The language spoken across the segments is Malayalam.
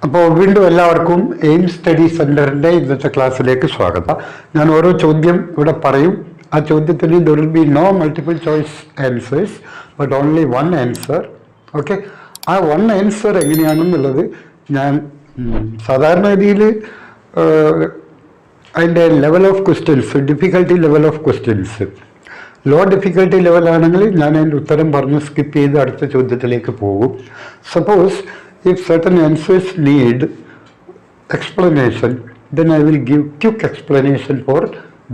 അപ്പോൾ വീണ്ടും എല്ലാവർക്കും എയിം സ്റ്റഡി സെൻറ്ററിൻ്റെ ഇന്നത്തെ ക്ലാസ്സിലേക്ക് സ്വാഗതം. ഞാൻ ഓരോ ചോദ്യം ഇവിടെ പറയും. ആ ചോദ്യത്തിന് there will be no multiple choice answers but only one answer. Okay, ആ വൺ ആൻസർ എങ്ങനെയാണെന്നുള്ളത് ഞാൻ സാധാരണ രീതിയിൽ അതിൻ്റെ level of questions, difficulty level of questions low difficulty ലെവലാണെങ്കിൽ ഞാൻ അതിൻ്റെ ഉത്തരം പറഞ്ഞ് സ്കിപ്പ് ചെയ്ത് അടുത്ത ചോദ്യത്തിലേക്ക് പോകും. Suppose if certain answers need explanation, then I will give quick explanation for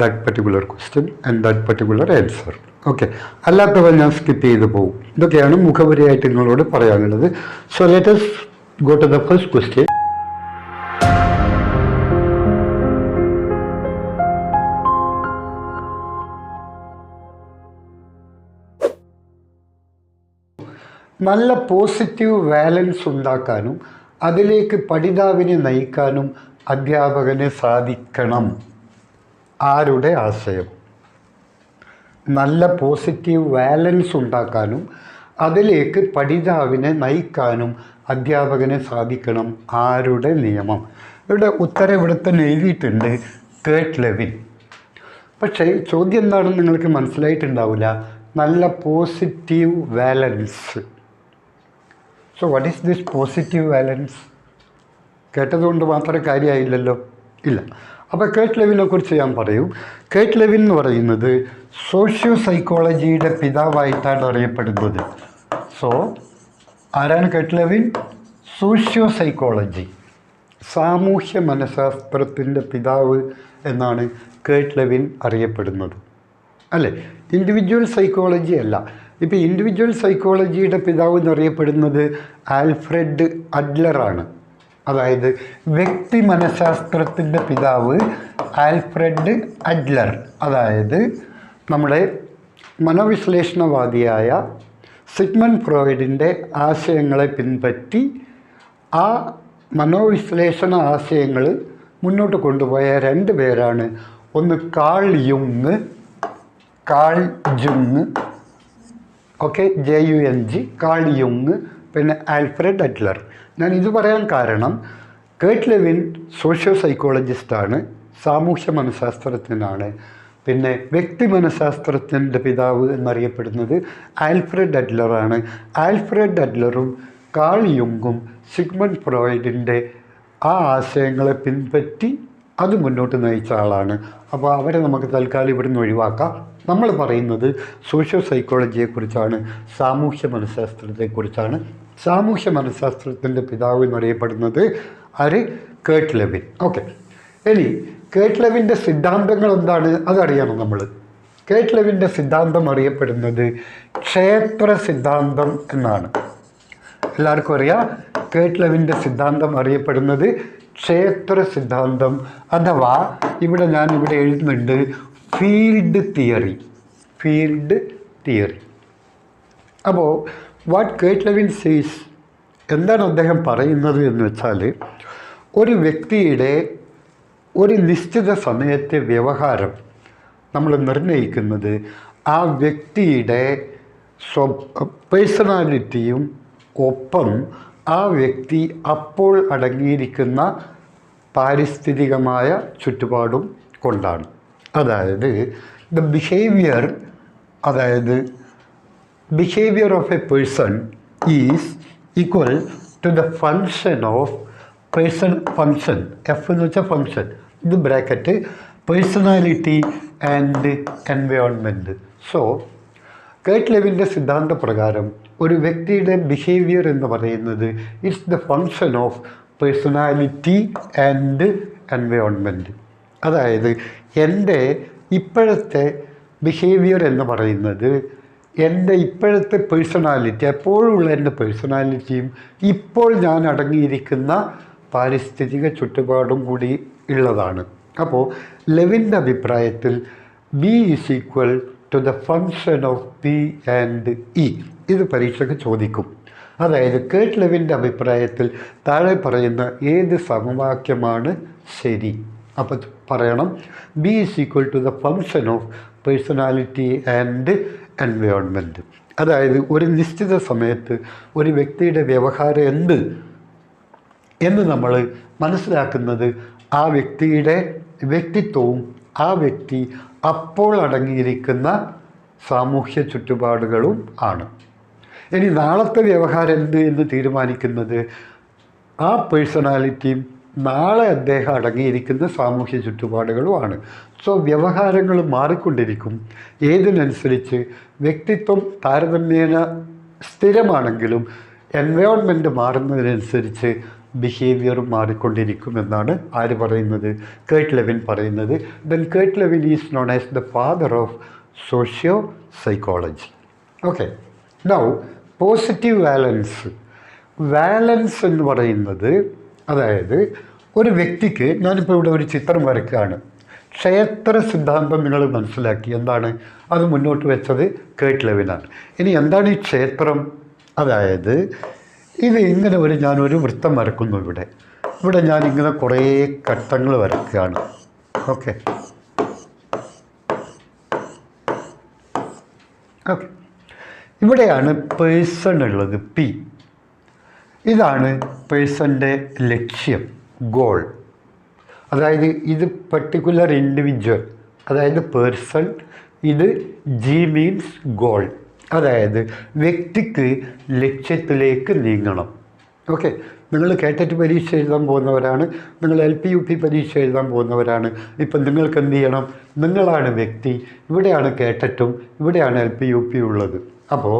that particular question and that particular answer. Okay, അല്ലാത്തവ ഞാൻ സ്കിപ്പ് ചെയ്ത് പോകും. ഇതൊക്കെയാണ് മുഖവരിയായിട്ട് നിങ്ങളോട് പറയാനുള്ളത്. So let us go to the first question. നല്ല പോസിറ്റീവ് വാലൻസ് ഉണ്ടാക്കാനും അതിലേക്ക് പഠിതാവിനെ നയിക്കാനും അധ്യാപകന് സാധിക്കണം. ആരുടെ ആശയം? നല്ല പോസിറ്റീവ് വാലൻസ് ഉണ്ടാക്കാനും അതിലേക്ക് പഠിതാവിനെ നയിക്കാനും അധ്യാപകന് സാധിക്കണം. ആരുടെ നിയമം? ഇവിടെ ഉത്തരം ഇവിടെ തന്നെ എഴുതിയിട്ടുണ്ട്, കേർട്ട് ലെവിൻ. പക്ഷേ ചോദ്യം എന്താണെന്ന് നിങ്ങൾക്ക് മനസ്സിലായിട്ടുണ്ടാവില്ല. നല്ല positive valence. So what is this positive valence? കേട്ടതുകൊണ്ട് മാത്രമേ കാര്യമായില്ലല്ലോ. ഇല്ല. അപ്പോൾ കേർട്ട് ലെവിനെ കുറിച്ച് ഞാൻ പറയും. കേർട്ട് ലെവിൻ എന്ന് പറയുന്നത് സോഷ്യോ സൈക്കോളജിയുടെ പിതാവായിട്ടാണ് അറിയപ്പെടുന്നത്. സോ ആരാണ് കേർട്ട് ലെവിൻ? സോഷ്യോ സൈക്കോളജി, സാമൂഹ്യ മനഃശാസ്ത്രത്തിൻ്റെ പിതാവ് എന്നാണ് കേർട്ട് ലെവിൻ അറിയപ്പെടുന്നത്, അല്ലേ? ഇൻഡിവിജ്വൽ സൈക്കോളജി അല്ല. ഇപ്പോൾ ഇൻഡിവിജ്വൽ സൈക്കോളജിയുടെ പിതാവ് എന്നറിയപ്പെടുന്നത് ആൽഫ്രഡ് അഡ്ലറാണ്. അതായത് വ്യക്തി മനഃശാസ്ത്രത്തിൻ്റെ പിതാവ് ആൽഫ്രഡ് അഡ്ലർ. അതായത് നമ്മുടെ മനോവിശ്ലേഷണവാദിയായ സിഗ്മണ്ട് ഫ്രോയിഡിൻ്റെ ആശയങ്ങളെ പിൻപറ്റി ആ മനോവിശ്ലേഷണ ആശയങ്ങൾ മുന്നോട്ട് കൊണ്ടുപോയ രണ്ട് പേരാണ്. ഒന്ന് കാൾ യുങ്, ഓക്കെ, JUNG, കാൾ യുങ്, പിന്നെ ആൽഫ്രഡ് അഡ്ലർ. ഞാൻ ഇത് പറയാൻ കാരണം കേർട്ട് ലെവിൻ സോഷ്യോ സൈക്കോളജിസ്റ്റാണ്, സാമൂഹ്യ മനഃശാസ്ത്രജ്ഞനാണ്. പിന്നെ വ്യക്തി മനഃശാസ്ത്രത്തിൻ്റെ പിതാവ് എന്നറിയപ്പെടുന്നത് ആൽഫ്രഡ് അഡ്ലറാണ്. ആൽഫ്രഡ് അഡ്ലറും കാൾ യുങ്ങും സിഗ്മണ്ട് ഫ്രോയിഡിൻ്റെ ആ ആശയങ്ങളെ പിൻപറ്റി അത് മുന്നോട്ട് നയിച്ച ആളാണ്. അപ്പോൾ അവരെ നമുക്ക് തൽക്കാലം ഇവിടുന്ന് ഒഴിവാക്കാം. നമ്മൾ പറയുന്നത് സോഷ്യോ സൈക്കോളജിയെക്കുറിച്ചാണ്, സാമൂഹ്യ മനഃശാസ്ത്രത്തെക്കുറിച്ചാണ്. സാമൂഹ്യ മനഃശാസ്ത്രത്തിൻ്റെ പിതാവ് എന്നറിയപ്പെടുന്നത് ആര്? Kurt Lewin. ഓക്കെ, ഇനി കേർട്ട് ലെവിൻ്റെ സിദ്ധാന്തങ്ങൾ എന്താണ് അതറിയണം നമ്മൾ. കേർട്ട് ലെവിൻ്റെ സിദ്ധാന്തം അറിയപ്പെടുന്നത് ക്ഷേത്ര സിദ്ധാന്തം എന്നാണ്. എല്ലാവർക്കും അറിയാം, കേർട്ട് ലെവിൻ്റെ സിദ്ധാന്തം അറിയപ്പെടുന്നത് ക്ഷേത്ര സിദ്ധാന്തം, അഥവാ ഇവിടെ ഞാനിവിടെ എഴുതുന്നുണ്ട് ഫീൽഡ് തിയറി. അപ്പോൾ വാട്ട് കേർട്ട് ലെവിൻ സീസ്, എന്താണ് അദ്ദേഹം പറയുന്നത് എന്ന് വെച്ചാൽ, ഒരു വ്യക്തിയുടെ ഒരു നിശ്ചിത സമയത്തെ വ്യവഹാരം നമ്മൾ നിർണ്ണയിക്കുന്നത് ആ വ്യക്തിയുടെ പേഴ്സണാലിറ്റിയും ഒപ്പം ആ വ്യക്തി അപ്പോൾ അടങ്ങിയിരിക്കുന്ന പാരിസ്ഥിതികമായ ചുറ്റുപാടും കൊണ്ടാണ്. അതായത് ദ ബിഹേവിയർ, അതായത് behaviour of a person is equal to the function of function, F എന്ന് വെച്ചാൽ ഫങ്ഷൻ, ഇത് bracket, personality and environment. So Kurt ലെവിൻ്റെ സിദ്ധാന്ത പ്രകാരം ഒരു വ്യക്തിയുടെ ബിഹേവിയർ എന്ന് പറയുന്നത് it's the function of personality and environment. അതായത് എൻ്റെ ഇപ്പോഴത്തെ ബിഹേവിയർ എന്ന് പറയുന്നത് എൻ്റെ ഇപ്പോഴത്തെ പേഴ്സണാലിറ്റി, എപ്പോഴുള്ള എൻ്റെ പേഴ്സണാലിറ്റിയും ഇപ്പോൾ ഞാൻ അടങ്ങിയിരിക്കുന്ന പാരിസ്ഥിതിക ചുറ്റുപാടും കൂടി ഉള്ളതാണ്. അപ്പോൾ ലെവിൻ്റെ അഭിപ്രായത്തിൽ B is equal to the function of P and E. ഇത് പരീക്ഷയ്ക്ക് ചോദിക്കും. അതായത് കേർട്ട് ലെവിൻ്റെ അഭിപ്രായത്തിൽ താഴെ പറയുന്ന ഏത് സമവാക്യമാണ് ശരി? അപ്പോൾ പറയണം B is equal to the function of personality and environment. അതായത് ഒരു നിശ്ചിത സമയത്ത് ഒരു വ്യക്തിയുടെ വ്യവഹാരം എന്ത് എന്ന് നമ്മൾ മനസ്സിലാക്കുന്നത് ആ വ്യക്തിയുടെ വ്യക്തിത്വവും ആ വ്യക്തി അപ്പോൾ അടങ്ങിയിരിക്കുന്ന സാമൂഹ്യ ചുറ്റുപാടുകളും ആണ്. ഇനി നാളത്തെ വ്യവഹാരം എന്ത് എന്ന് തീരുമാനിക്കുന്നത് ആ പേഴ്സണാലിറ്റിയും നാളെ അദ്ദേഹം അടങ്ങിയിരിക്കുന്ന സാമൂഹ്യ ചുറ്റുപാടുകളുമാണ്. സോ വ്യവഹാരങ്ങൾ മാറിക്കൊണ്ടിരിക്കും. ഏതിനനുസരിച്ച് വ്യക്തിത്വം താരതമ്യേന സ്ഥിരമാണെങ്കിലും എൻവയോൺമെൻറ്റ് മാറുന്നതിനനുസരിച്ച് ബിഹേവിയറും മാറിക്കൊണ്ടിരിക്കുമെന്നാണ് ആര് പറയുന്നത്? കേർട്ട് ലെവിൻ പറയുന്നത്. Then Kurt Lewin is known as the father of socio psychology. Okay, now positive valence. Valence എന്ന് പറയുന്നത്, അതായത് ഒരു വ്യക്തിക്ക്, ഞാനിപ്പോൾ ഇവിടെ ഒരു ചിത്രം വരയ്ക്കുകയാണ്. ക്ഷേത്ര സിദ്ധാന്തം നിങ്ങൾ മനസ്സിലാക്കി. എന്താണ് അത് മുന്നോട്ട് വെച്ചത്? കേർട്ട് ലെവിനാണ്. ഇനി എന്താണ് ഈ ക്ഷേത്രം? അതായത് ഇത് ഇങ്ങനെ ഞാനൊരു വൃത്തം വരക്കുന്നു. ഇവിടെ ഞാനിങ്ങനെ കുറേ ഘട്ടങ്ങൾ വരയ്ക്കുകയാണ്. ഓക്കെ, ഇവിടെയാണ് പേഴ്സൺ ഉള്ളത്, പി. ഇതാണ് പേഴ്സൻ്റെ ലക്ഷ്യം, ഗോൾ. അതായത് ഇത് പർട്ടിക്കുലർ ഇൻഡിവിജ്വൽ, അതായത് പേഴ്സൺ. ഇത് ജി മീൻസ് ഗോൾ, അതായത് വ്യക്തിക്ക് ലക്ഷ്യത്തിലേക്ക് നീങ്ങണം. ഓക്കെ, നിങ്ങൾ കേട്ടറ്റ് പരീക്ഷ എഴുതാൻ പോകുന്നവരാണ്, നിങ്ങൾ LP UP പരീക്ഷ എഴുതാൻ പോകുന്നവരാണ്. ഇപ്പം നിങ്ങൾക്ക് എന്ത് ചെയ്യണം? നിങ്ങളാണ് വ്യക്തി, ഇവിടെയാണ് കേട്ടറ്റും ഇവിടെയാണ് LP UP ഉള്ളത്. അപ്പോൾ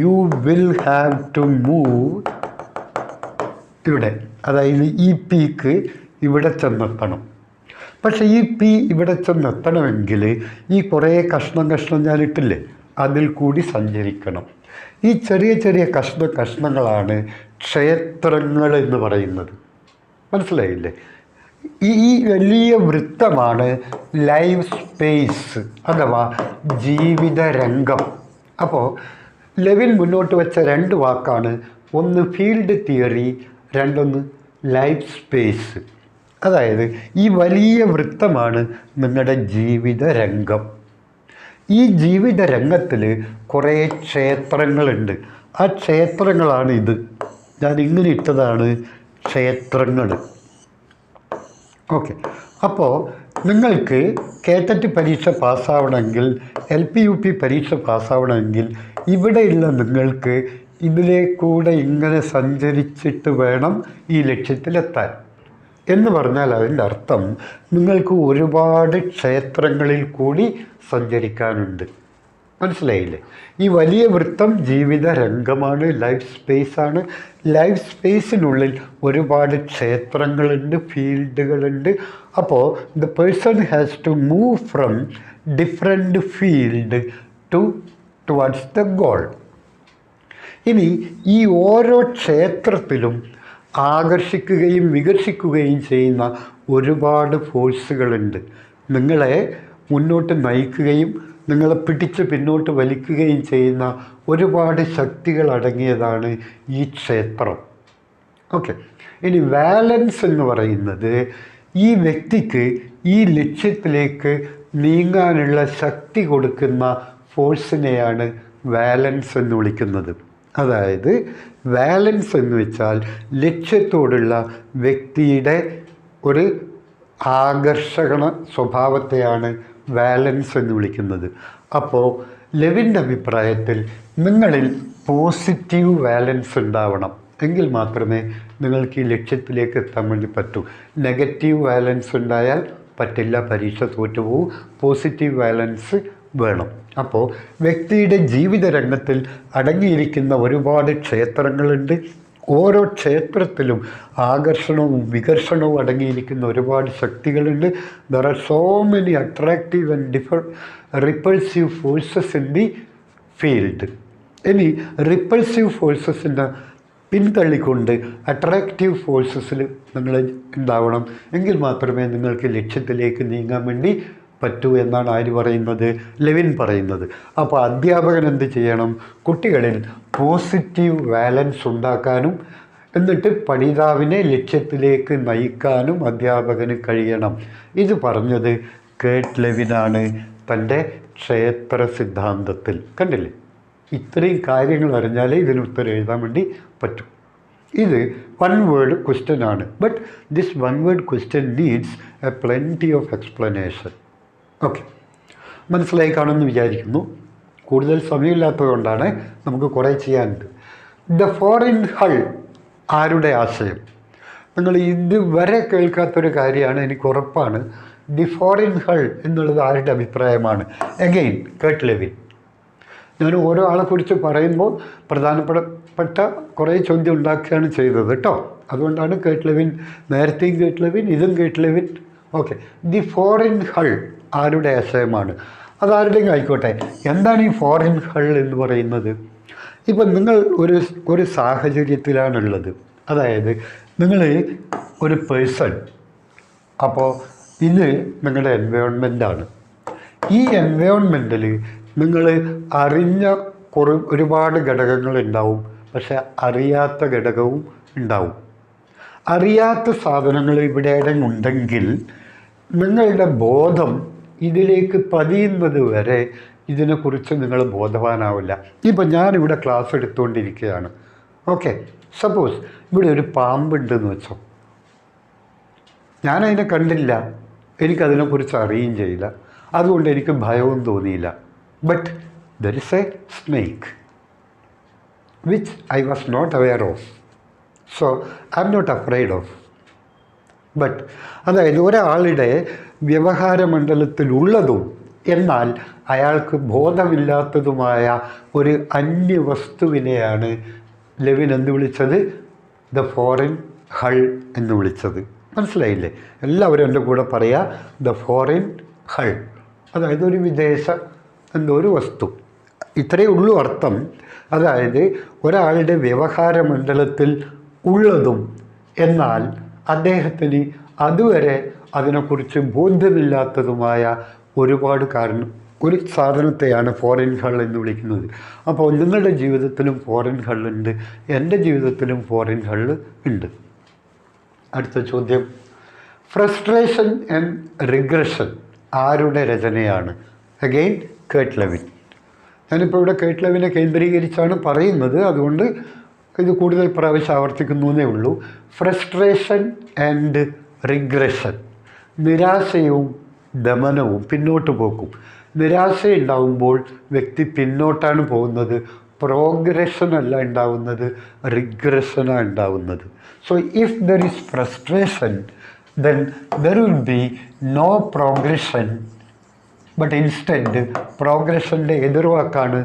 you will have to move ഇവിടെ, അതായത് ഈ പിക്ക് ഇവിടെ ചെന്നെത്തണം. പക്ഷേ ഈ പി ഇവിടെ ചെന്നെത്തണമെങ്കിൽ ഈ കുറേ കഷ്ണം ഞാനിട്ടില്ലേ, അതിൽ കൂടി സഞ്ചരിക്കണം. ഈ ചെറിയ ചെറിയ കഷ്ണങ്ങളാണ് ക്ഷേത്രങ്ങൾ എന്ന് പറയുന്നത്. മനസ്സിലായില്ലേ? ഈ വലിയ വൃത്തമാണ് ലൈഫ് സ്പേസ് അഥവാ ജീവിതരംഗം. അപ്പോൾ ലെവിൻ മുന്നോട്ട് വെച്ച രണ്ട് വാക്കാണ്, ഒന്ന് ഫീൽഡ് തിയറി, രണ്ടൊന്ന് ലൈഫ് സ്പേസ്. അതായത് ഈ വലിയ വൃത്തമാണ് നിങ്ങളുടെ ജീവിതരംഗം. ഈ ജീവിതരംഗത്തിൽ കുറേ ക്ഷേത്രങ്ങളുണ്ട്. ആ ക്ഷേത്രങ്ങളാണ് ഇത്. ഞാൻ ഇങ്ങനെ ഇട്ടതാണ് ക്ഷേത്രങ്ങൾ. ഓക്കെ, അപ്പോൾ നിങ്ങൾക്ക് കേട്ടറ്റ് പരീക്ഷ പാസ്സാവണമെങ്കിൽ, LP UP പരീക്ഷ പാസ്സാവണമെങ്കിൽ ഇവിടെയുള്ള നിങ്ങൾക്ക് ഇതിലേക്കൂടെ ഇങ്ങനെ സഞ്ചരിച്ചിട്ട് വേണം ഈ ലക്ഷ്യത്തിലെത്താൻ. എന്ന് പറഞ്ഞാൽ അതിൻ്റെ അർത്ഥം നിങ്ങൾക്ക് ഒരുപാട് ക്ഷേത്രങ്ങളിൽ കൂടി സഞ്ചരിക്കാനുണ്ട്. മനസ്സിലായില്ലേ? ഈ വലിയ വൃത്തം ജീവിതരംഗമാണ്, ലൈഫ് സ്പേസാണ്. ലൈഫ് സ്പേസിനുള്ളിൽ ഒരുപാട് ക്ഷേത്രങ്ങളുണ്ട്, ഫീൽഡുകളുണ്ട്. അപ്പോൾ the person has to move from different field towards the goal. ഇനി ഈ ഓരോ ക്ഷേത്രത്തിലും ആകർഷിക്കുകയും വികസിക്കുകയും ചെയ്യുന്ന ഒരുപാട് ഫോഴ്സുകളുണ്ട്. നിങ്ങളെ മുന്നോട്ട് നയിക്കുകയും നിങ്ങളെ പിടിച്ച് പിന്നോട്ട് വലിക്കുകയും ചെയ്യുന്ന ഒരുപാട് ശക്തികൾ അടങ്ങിയതാണ് ഈ ക്ഷേത്രം. ഓക്കെ, ഇനി വാലൻസ് എന്ന് പറയുന്നത് ഈ വ്യക്തിക്ക് ഈ ലക്ഷ്യത്തിലേക്ക് നീങ്ങാനുള്ള ശക്തി കൊടുക്കുന്ന ഫോഴ്സിനെയാണ് വാലൻസ് എന്ന് വിളിക്കുന്നത്. അതായത് വാലൻസ് എന്ന് വെച്ചാൽ ലക്ഷ്യത്തോടുള്ള വ്യക്തിയുടെ ഒരു ആകർഷണ സ്വഭാവത്തെയാണ് വാലൻസ് എന്ന് വിളിക്കുന്നത്. അപ്പോൾ ലെവിൻ്റെ അഭിപ്രായത്തിൽ നിങ്ങളിൽ പോസിറ്റീവ് വാലൻസ് ഉണ്ടാവണം. എങ്കിൽ മാത്രമേ നിങ്ങൾക്ക് ഈ ലക്ഷ്യത്തിലേക്ക് എത്താൻ വേണ്ടി പറ്റൂ. നെഗറ്റീവ് വാലൻസ് ഉണ്ടായാൽ പറ്റില്ല, പരീക്ഷ തോറ്റുപോകും. പോസിറ്റീവ് വാലൻസ് വേണം. അപ്പോൾ വ്യക്തിയുടെ ജീവിതരംഗത്തിൽ അടങ്ങിയിരിക്കുന്ന ഒരുപാട് ക്ഷേത്രങ്ങളുണ്ട്. ഓരോ ക്ഷേത്രത്തിലും ആകർഷണവും വികർഷണവും അടങ്ങിയിരിക്കുന്ന ഒരുപാട് ശക്തികളുണ്ട്. There are so many attractive and repulsive forces in the field. ഇനി റിപ്പൾസീവ് ഫോഴ്സസിൻ്റെ പിന്തള്ളിക്കൊണ്ട് അട്രാക്റ്റീവ് ഫോഴ്സസിൽ നിങ്ങൾ ഉണ്ടാവണം. എങ്കിൽ മാത്രമേ നിങ്ങൾക്ക് ലക്ഷ്യത്തിലേക്ക് നീങ്ങാൻ വേണ്ടി പറ്റൂ എന്നാണ് ആര് പറയുന്നത്? ലെവിൻ പറയുന്നത്. അപ്പോൾ അധ്യാപകൻ എന്ത് ചെയ്യണം? കുട്ടികളിൽ പോസിറ്റീവ് വാലൻസ് ഉണ്ടാക്കാനും എന്നിട്ട് പഠിതാവിനെ ലക്ഷ്യത്തിലേക്ക് നയിക്കാനും അധ്യാപകന് കഴിയണം. ഇത് പറഞ്ഞത് കേർട്ട് ലെവിനാണ് തൻ്റെ ക്ഷേത്ര സിദ്ധാന്തത്തിൽ. കണ്ടില്ലേ? ഇത്രയും കാര്യങ്ങൾ അറിഞ്ഞാലേ ഇതിന് ഉത്തരം എഴുതാൻ വേണ്ടി പറ്റും. ഇത് വൺ വേർഡ് ക്വസ്റ്റ്യൻ ആണ്. But this one word question needs A plenty of explanation. Okay, മനസ്സിലായി കാണുമെന്ന് വിചാരിക്കുന്നു. കൂടുതൽ സമയമില്ലാത്തതുകൊണ്ടാണ്, നമുക്ക് കുറേ ചെയ്യാനുണ്ട്. ദ ഫോറിൻ ഹൾ ആരുടെ ആശയം? നിങ്ങൾ ഇതുവരെ കേൾക്കാത്തൊരു കാര്യമാണ്, എനിക്ക് ഉറപ്പാണ്. ദി ഫോറിൻ ഹൾ എന്നുള്ളത് ആരുടെ അഭിപ്രായമാണ്? Again Kurt Lewin. ഞാൻ ഓരോ ആളെക്കുറിച്ച് പറയുമ്പോൾ പ്രധാനപ്പെട്ട കുറേ ചോദ്യം ഉണ്ടാക്കുകയാണ് ചെയ്തത് കേട്ടോ. അതുകൊണ്ടാണ് കർട്ട് ലെവിൻ, നേരത്തെയും കർട്ട് ലെവിൻ, ഇതും Kurt Lewin. Okay, the foreign hull ആരുടെ ആശയമാണ്? അതാരുടെയും ആയിക്കോട്ടെ. എന്താണ് ഈ ഫോറിൻ ഹൾ എന്ന് പറയുന്നത്? ഇപ്പം നിങ്ങൾ ഒരു സാഹചര്യത്തിലാണുള്ളത്. അതായത് നിങ്ങൾ ഒരു പേഴ്സൺ, അപ്പോൾ ഇത് നിങ്ങളുടെ എൻവയോൺമെൻറ്റാണ്. ഈ എൻവയോൺമെൻറ്റിൽ നിങ്ങൾ അറിഞ്ഞ ഒരുപാട് ഘടകങ്ങളുണ്ടാവും, പക്ഷെ അറിയാത്ത ഘടകവും ഉണ്ടാവും. അറിയാത്ത സാധനങ്ങൾ ഇവിടെ ഉണ്ടെങ്കിൽ നിങ്ങളുടെ ബോധം ഇതിലേക്ക് പതിയുന്നത് വരെ ഇതിനെക്കുറിച്ച് നിങ്ങൾ ബോധവാനാവില്ല. ഇപ്പം ഞാനിവിടെ ക്ലാസ് എടുത്തുകൊണ്ടിരിക്കുകയാണ്. ഓക്കെ, സപ്പോസ് ഇവിടെ ഒരു പാമ്പുണ്ടെന്ന് വെച്ചോ. ഞാനതിനെ കണ്ടില്ല, എനിക്കതിനെക്കുറിച്ച് അറിയുകയും ചെയ്യില്ല, അതുകൊണ്ട് എനിക്ക് ഭയവും തോന്നിയില്ല. But there is a snake which I was not aware of, so I am not afraid of. But അതായത് ഒരാളുടെ വ്യവഹാര മണ്ഡലത്തിലുള്ളതും എന്നാൽ അയാൾക്ക് ബോധമില്ലാത്തതുമായ ഒരു അന്യവസ്തുവിനെയാണ് ലെവിൻ എന്ത് വിളിച്ചത്? ദ ഫോറിൻ ഹൾ എന്ന് വിളിച്ചത്. മനസ്സിലായില്ലേ? എല്ലാവരും എൻ്റെ കൂടെ പറയുക, ദ ഫോറിൻ ഹൾ. അതായത് ഒരു വിദേശ ഒരു വസ്തു. ഇത്രയേ ഉള്ളൂ അർത്ഥം. അതായത് ഒരാളുടെ വ്യവഹാര മണ്ഡലത്തിൽ ഉള്ളതും എന്നാൽ അദ്ദേഹത്തിന് അതുവരെ അതിനെക്കുറിച്ച് ബോധ്യമില്ലാത്തതുമായ ഒരുപാട് ഒരു സാധനത്തെയാണ് ഫോറിൻ ഹൾ എന്ന് വിളിക്കുന്നത്. അപ്പോൾ നിങ്ങളുടെ ജീവിതത്തിലും ഫോറിൻ ഹൾ ഉണ്ട്, എൻ്റെ ജീവിതത്തിലും ഫോറിൻ ഹൾ ഉണ്ട്. അടുത്ത ചോദ്യം, ഫ്രസ്ട്രേഷൻ ആൻഡ് റിഗ്രഷൻ ആരുടെ രചനയാണ്? Again Kurt Lewin. ഞാനിപ്പോൾ ഇവിടെ കർട്ട് ലെവിനെ കേന്ദ്രീകരിച്ചാണ് പറയുന്നത്, അതുകൊണ്ട് ഇത് കൂടുതൽ പ്രാവശ്യം ആവർത്തിക്കുന്നു എന്നേ ഉള്ളൂ. ഫ്രസ്ട്രേഷൻ ആൻഡ് റിഗ്രഷൻ, നിരാശയും ദമനവും, പിന്നോട്ട് പോക്കും. നിരാശയുണ്ടാവുമ്പോൾ വ്യക്തി പിന്നോട്ടാണ് പോകുന്നത്, പ്രോഗ്രഷൻ അല്ല ഉണ്ടാവുന്നത്, റിഗ്രഷനാണ് ഉണ്ടാവുന്നത്. So if there is frustration then there will be no progression, but instead പ്രോഗ്രഷൻ്റെ എതിർവാക്കാണ്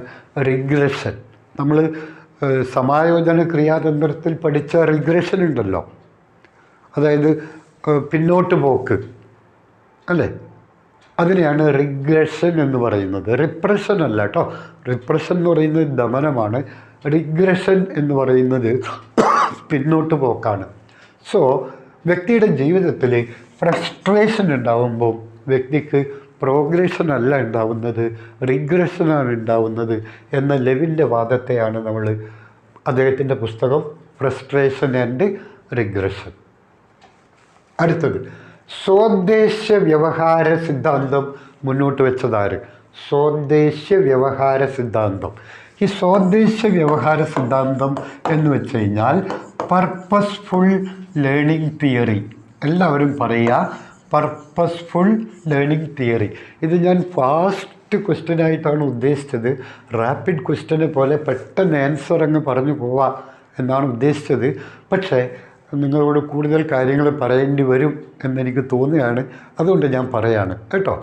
റിഗ്രഷൻ. നമ്മൾ സമായോജന ക്രിയാതന്ത്രത്തിൽ പഠിച്ച റിഗ്രഷൻ ഉണ്ടല്ലോ, അതായത് പിന്നോട്ട് പോക്ക് അല്ലേ, അതിനെയാണ് റിഗ്രഷൻ എന്ന് പറയുന്നത്. റിപ്രഷൻ അല്ല കേട്ടോ. റിപ്രഷൻ എന്ന് പറയുന്നത് ദമനമാണ്, റിഗ്രഷൻ എന്ന് പറയുന്നത് പിന്നോട്ട് പോക്കാണ്. സോ വ്യക്തിയുടെ ജീവിതത്തിൽ ഫ്രസ്ട്രേഷൻ ഉണ്ടാവുമ്പോൾ വ്യക്തിക്ക് പ്രോഗ്രഷൻ അല്ല ഉണ്ടാവുന്നത്, റിഗ്രഷനാണ് ഉണ്ടാവുന്നത് എന്ന ലെവിൻ്റെ വാദത്തെയാണ് നമ്മൾ അദ്ദേഹത്തിൻ്റെ പുസ്തകം ഫ്രസ്ട്രേഷൻ ആൻഡ് റിഗ്രഷൻ. അടുത്തത്, സ്വദേശ വ്യവഹാര സിദ്ധാന്തം മുന്നോട്ട് വെച്ചതാര്? സ്വദേശ വ്യവഹാര സിദ്ധാന്തം. ഈ സ്വദേശ വ്യവഹാര സിദ്ധാന്തം എന്ന് വെച്ച് കഴിഞ്ഞാൽ പർപ്പസ്ഫുൾ ലേണിംഗ് തിയറി. എല്ലാവരും പറയുക, പർപ്പസ്ഫുൾ ലേണിംഗ് തിയറി. ഇത് ഞാൻ ഫാസ്റ്റ് ക്വസ്റ്റ്യനായിട്ടാണ് ഉദ്ദേശിച്ചത്. റാപ്പിഡ് ക്വസ്റ്റ്യനെ പോലെ പെട്ടെന്ന് ആൻസർ അങ്ങ് പറഞ്ഞു പോവാം എന്നാണ് ഉദ്ദേശിച്ചത്. പക്ഷേ നിങ്ങളോട് കൂടുതൽ കാര്യങ്ങൾ പറയേണ്ടി വരും എന്നെനിക്ക് തോന്നുകയാണ്, അതുകൊണ്ട് ഞാൻ പറയാണ് കേട്ടോ.